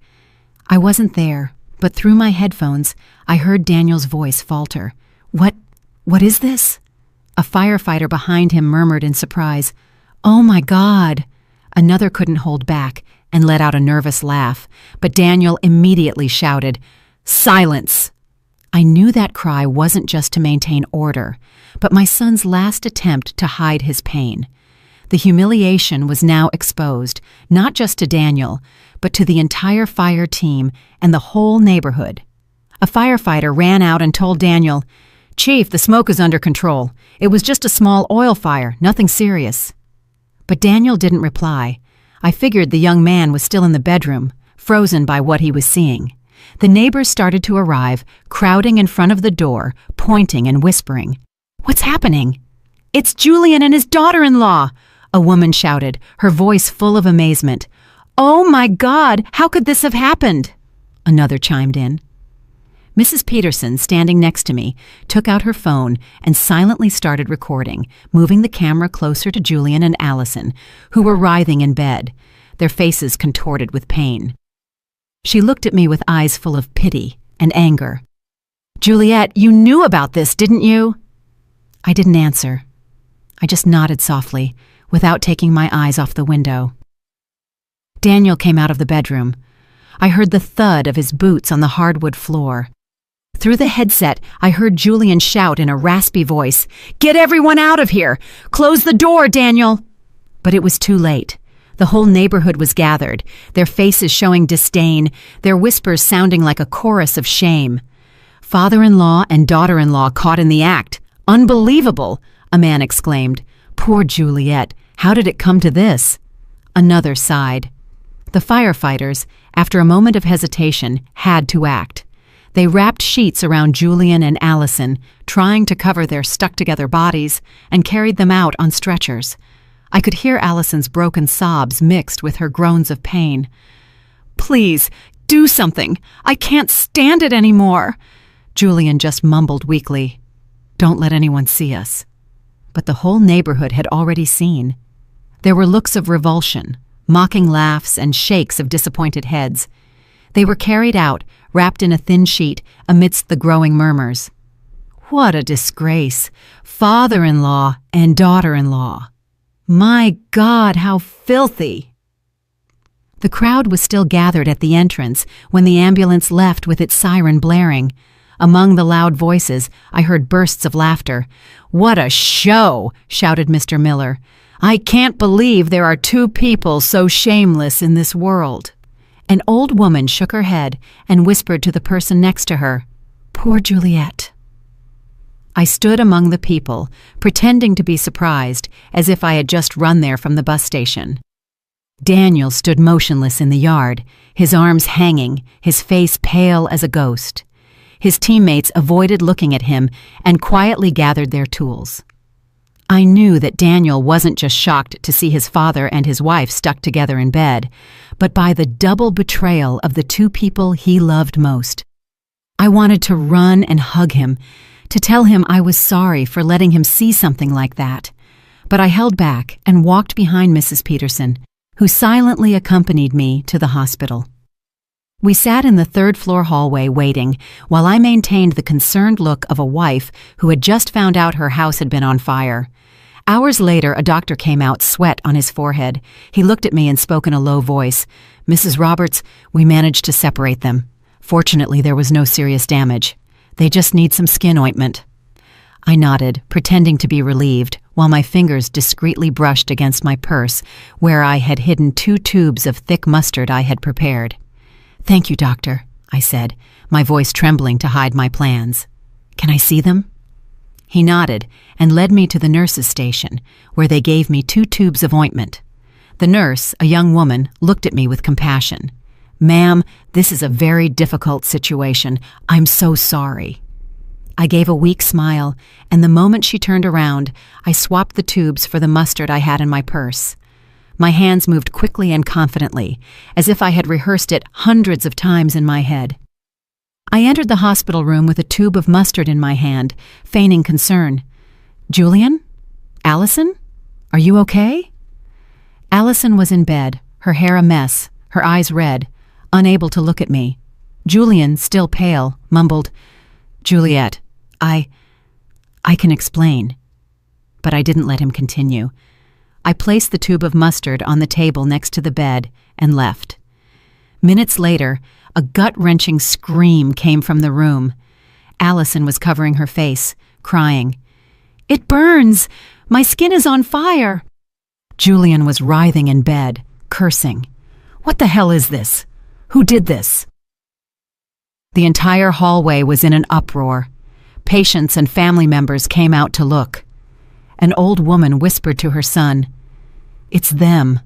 I wasn't there, but through my headphones, I heard Daniel's voice falter. What is this? A firefighter behind him murmured in surprise, "Oh my God!" Another couldn't hold back and let out a nervous laugh, but Daniel immediately shouted, "Silence!" I knew that cry wasn't just to maintain order, but my son's last attempt to hide his pain. The humiliation was now exposed, not just to Daniel, but to the entire fire team and the whole neighborhood. A firefighter ran out and told Daniel, "Chief, the smoke is under control. It was just a small oil fire, nothing serious." But Daniel didn't reply. I figured the young man was still in the bedroom, frozen by what he was seeing. The neighbors started to arrive, crowding in front of the door, pointing and whispering. "What's happening?" "It's Julian and his daughter-in-law!" a woman shouted, her voice full of amazement. "Oh my God, how could this have happened?" Another chimed in. Mrs. Peterson, standing next to me, took out her phone and silently started recording, moving the camera closer to Julian and Allison, who were writhing in bed, their faces contorted with pain. She looked at me with eyes full of pity and anger. "Juliet, you knew about this, didn't you?" I didn't answer. I just nodded softly, without taking my eyes off the window. Daniel came out of the bedroom. I heard the thud of his boots on the hardwood floor. Through the headset, I heard Julian shout in a raspy voice, "Get everyone out of here! Close the door, Daniel!" But it was too late. The whole neighborhood was gathered, their faces showing disdain, their whispers sounding like a chorus of shame. "Father-in-law and daughter-in-law caught in the act. Unbelievable!" a man exclaimed. "Poor Juliet, how did it come to this?" Another sighed. The firefighters, after a moment of hesitation, had to act. They wrapped sheets around Julian and Allison, trying to cover their stuck-together bodies, and carried them out on stretchers. I could hear Allison's broken sobs mixed with her groans of pain. "Please, do something! I can't stand it anymore!" Julian just mumbled weakly. "Don't let anyone see us." But the whole neighborhood had already seen. There were looks of revulsion, mocking laughs, and shakes of disappointed heads. They were carried out, wrapped in a thin sheet, amidst the growing murmurs. What a disgrace! Father-in-law and daughter-in-law. My God, how filthy! The crowd was still gathered at the entrance when the ambulance left with its siren blaring. Among the loud voices, I heard bursts of laughter. "What a show!" shouted Mr. Miller. "I can't believe there are two people so shameless in this world." An old woman shook her head and whispered to the person next to her, "Poor Juliet." I stood among the people, pretending to be surprised, as if I had just run there from the bus station. Daniel stood motionless in the yard, his arms hanging, his face pale as a ghost. His teammates avoided looking at him and quietly gathered their tools. I knew that Daniel wasn't just shocked to see his father and his wife stuck together in bed, but by the double betrayal of the two people he loved most. I wanted to run and hug him, to tell him I was sorry for letting him see something like that. But I held back and walked behind Mrs. Peterson, who silently accompanied me to the hospital. We sat in the third-floor hallway waiting, while I maintained the concerned look of a wife who had just found out her house had been on fire. Hours later, a doctor came out, sweat on his forehead. He looked at me and spoke in a low voice. "Mrs. Roberts, we managed to separate them. Fortunately, there was no serious damage. They just need some skin ointment." I nodded, pretending to be relieved, while my fingers discreetly brushed against my purse, where I had hidden 2 tubes of thick mustard I had prepared. "Thank you, doctor," I said, my voice trembling to hide my plans. "Can I see them?" He nodded and led me to the nurse's station, where they gave me 2 tubes of ointment. The nurse, a young woman, looked at me with compassion. "Ma'am, this is a very difficult situation. I'm so sorry." I gave a weak smile, and the moment she turned around, I swapped the tubes for the mustard I had in my purse. My hands moved quickly and confidently, as if I had rehearsed it hundreds of times in my head. I entered the hospital room with a tube of mustard in my hand, feigning concern. "Julian? Allison? Are you okay?" Allison was in bed, her hair a mess, her eyes red, unable to look at me. Julian, still pale, mumbled, "Juliet, I can explain." But I didn't let him continue. I placed the tube of mustard on the table next to the bed and left. Minutes later, a gut-wrenching scream came from the room. Allison was covering her face, crying, "It burns! My skin is on fire!" Julian was writhing in bed, cursing. "What the hell is this? Who did this?" The entire hallway was in an uproar. Patients and family members came out to look. An old woman whispered to her son, "It's them,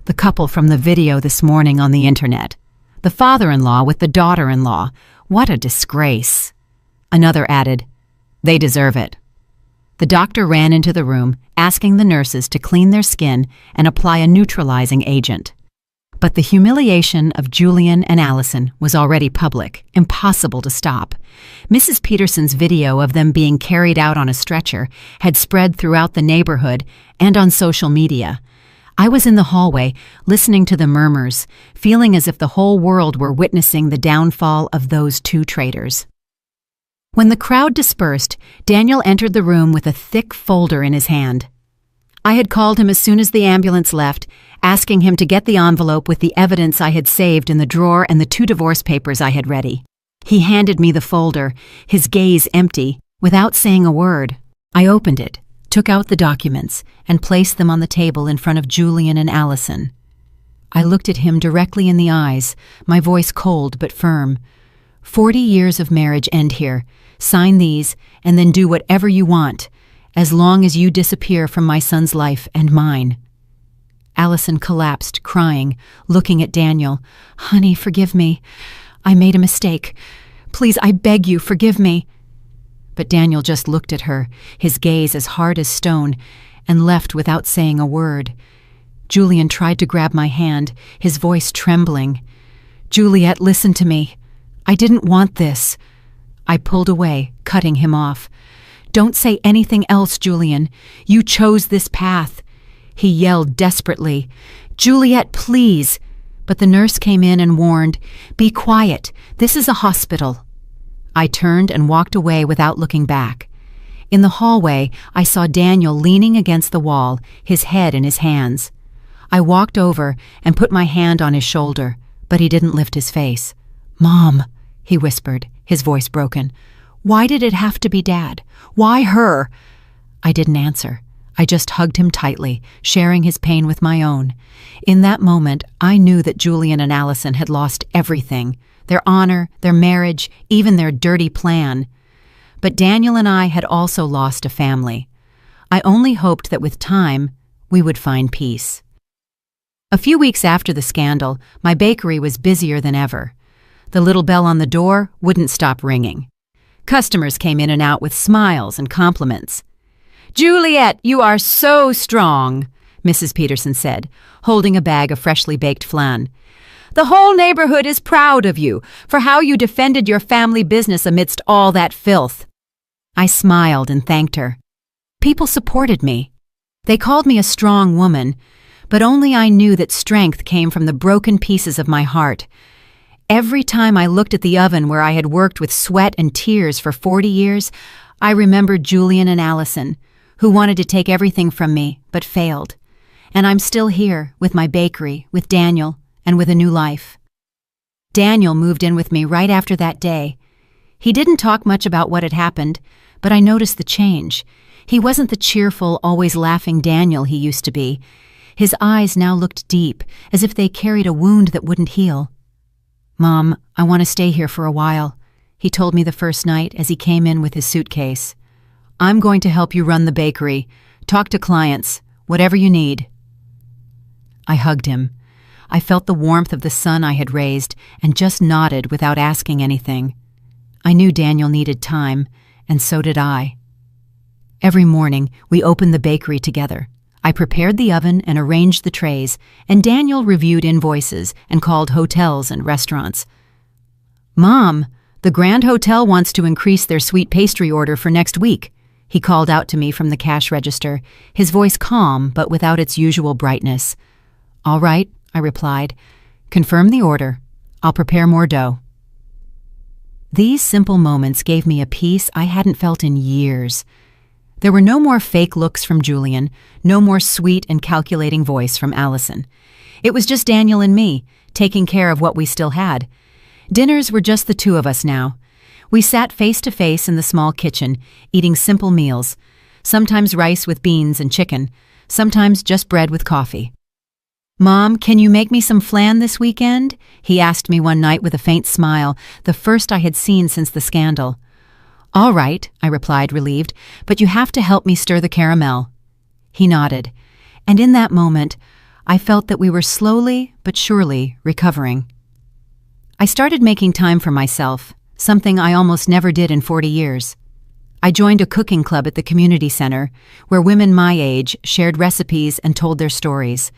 the couple from the video this morning on the internet. The father-in-law with the daughter-in-law. What a disgrace." Another added, "They deserve it." The doctor ran into the room, asking the nurses to clean their skin and apply a neutralizing agent. But the humiliation of Julian and Allison was already public, impossible to stop. Mrs. Peterson's video of them being carried out on a stretcher had spread throughout the neighborhood and on social media. I was in the hallway, listening to the murmurs, feeling as if the whole world were witnessing the downfall of those two traitors. When the crowd dispersed, Daniel entered the room with a thick folder in his hand. I had called him as soon as the ambulance left, asking him to get the envelope with the evidence I had saved in the drawer and the 2 divorce papers I had ready. He handed me the folder, his gaze empty, without saying a word. I opened it, took out the documents, and placed them on the table in front of Julian and Allison. I looked at him directly in the eyes, my voice cold but firm. 40 years of marriage end here. Sign these, and then do whatever you want, as long as you disappear from my son's life and mine. Allison collapsed, crying, looking at Daniel. "Honey, forgive me. I made a mistake. Please, I beg you, forgive me." But Daniel just looked at her, his gaze as hard as stone, and left without saying a word. Julian tried to grab my hand, his voice trembling. "Juliet, listen to me. I didn't want this." I pulled away, cutting him off. "Don't say anything else, Julian. You chose this path." He yelled desperately, "Juliet, please." But the nurse came in and warned, "Be quiet. This is a hospital." I turned and walked away without looking back. In the hallway, I saw Daniel leaning against the wall, his head in his hands. I walked over and put my hand on his shoulder, but he didn't lift his face. "Mom," he whispered, his voice broken. "Why did it have to be Dad? Why her?" I didn't answer. I just hugged him tightly, sharing his pain with my own. In that moment, I knew that Julian and Allison had lost everything, their honor, their marriage, even their dirty plan. But Daniel and I had also lost a family. I only hoped that with time, we would find peace. A few weeks after the scandal, my bakery was busier than ever. The little bell on the door wouldn't stop ringing. Customers came in and out with smiles and compliments. "Juliet, you are so strong," Mrs. Peterson said, holding a bag of freshly baked flan. "The whole neighborhood is proud of you for how you defended your family business amidst all that filth." I smiled and thanked her. People supported me. They called me a strong woman, but only I knew that strength came from the broken pieces of my heart. Every time I looked at the oven where I had worked with sweat and tears for 40 years, I remembered Julian and Allison, who wanted to take everything from me, but failed. And I'm still here, with my bakery, with Daniel, and with a new life. Daniel moved in with me right after that day. He didn't talk much about what had happened, but I noticed the change. He wasn't the cheerful, always laughing Daniel he used to be. His eyes now looked deep, as if they carried a wound that wouldn't heal. "Mom, I want to stay here for a while," he told me the first night as he came in with his suitcase. "I'm going to help you run the bakery, talk to clients, whatever you need." I hugged him. I felt the warmth of the son I had raised and just nodded without asking anything. I knew Daniel needed time, and so did I. Every morning, we opened the bakery together. I prepared the oven and arranged the trays, and Daniel reviewed invoices and called hotels and restaurants. "Mom, the Grand Hotel wants to increase their sweet pastry order for next week," he called out to me from the cash register, his voice calm but without its usual brightness. "All right," I replied. "Confirm the order. I'll prepare more dough." These simple moments gave me a peace I hadn't felt in years. There were no more fake looks from Julian, no more sweet and calculating voice from Allison. It was just Daniel and me, taking care of what we still had. Dinners were just the two of us now. We sat face to face in the small kitchen, eating simple meals, sometimes rice with beans and chicken, sometimes just bread with coffee. "Mom, can you make me some flan this weekend?" he asked me one night with a faint smile, the first I had seen since the scandal. "All right," I replied, relieved, "but you have to help me stir the caramel." He nodded, and in that moment, I felt that we were slowly but surely recovering. I started making time for myself, something I almost never did in 40 years. I joined a cooking club at the community center, where women my age shared recipes and told their stories.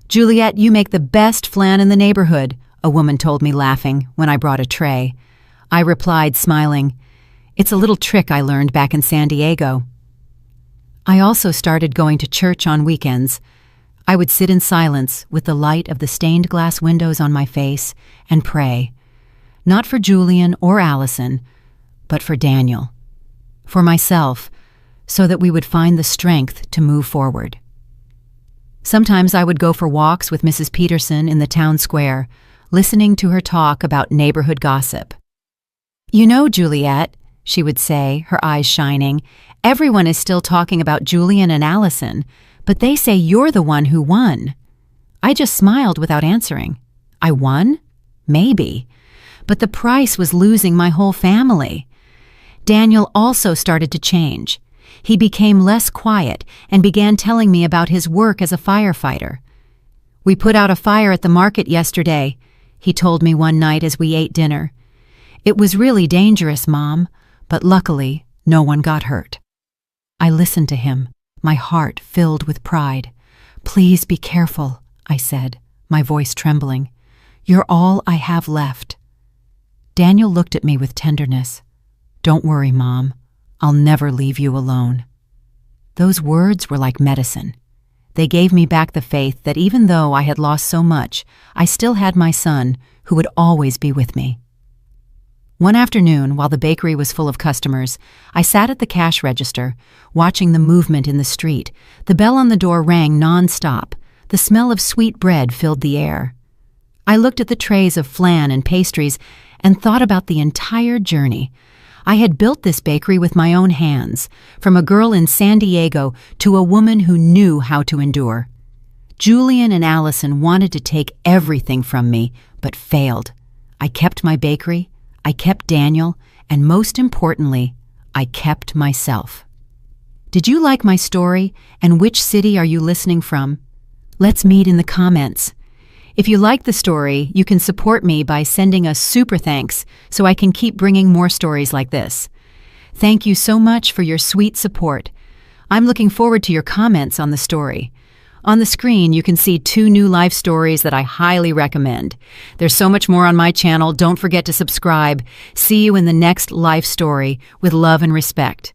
"Juliet, you make the best flan in the neighborhood," a woman told me, laughing, when I brought a tray. I replied, smiling, "It's a little trick I learned back in San Diego." I also started going to church on weekends. I would sit in silence with the light of the stained glass windows on my face and pray, not for Julian or Allison, but for Daniel, for myself, so that we would find the strength to move forward. Sometimes I would go for walks with Mrs. Peterson in the town square, listening to her talk about neighborhood gossip. "You know, Juliet," she would say, her eyes shining, "everyone is still talking about Julian and Allison, but they say you're the one who won." I just smiled without answering. I won? Maybe. But the price was losing my whole family. Daniel also started to change. He became less quiet and began telling me about his work as a firefighter. "We put out a fire at the market yesterday," he told me one night as we ate dinner. "It was really dangerous, Mom, but luckily no one got hurt." I listened to him, my heart filled with pride. "Please be careful," I said, my voice trembling. "You're all I have left." Daniel looked at me with tenderness. "Don't worry, Mom. I'll never leave you alone." Those words were like medicine. They gave me back the faith that even though I had lost so much, I still had my son, who would always be with me. One afternoon, while the bakery was full of customers, I sat at the cash register, watching the movement in the street. The bell on the door rang non-stop. The smell of sweet bread filled the air. I looked at the trays of flan and pastries and thought about the entire journey. I had built this bakery with my own hands, from a girl in San Diego to a woman who knew how to endure. Julian and Allison wanted to take everything from me, but failed. I kept my bakery, I kept Daniel, and most importantly, I kept myself. Did you like my story, and which city are you listening from? Let's meet in the comments. If you like the story, you can support me by sending a super thanks so I can keep bringing more stories like this. Thank you so much for your sweet support. I'm looking forward to your comments on the story. On the screen, you can see 2 new life stories that I highly recommend. There's so much more on my channel. Don't forget to subscribe. See you in the next life story with love and respect.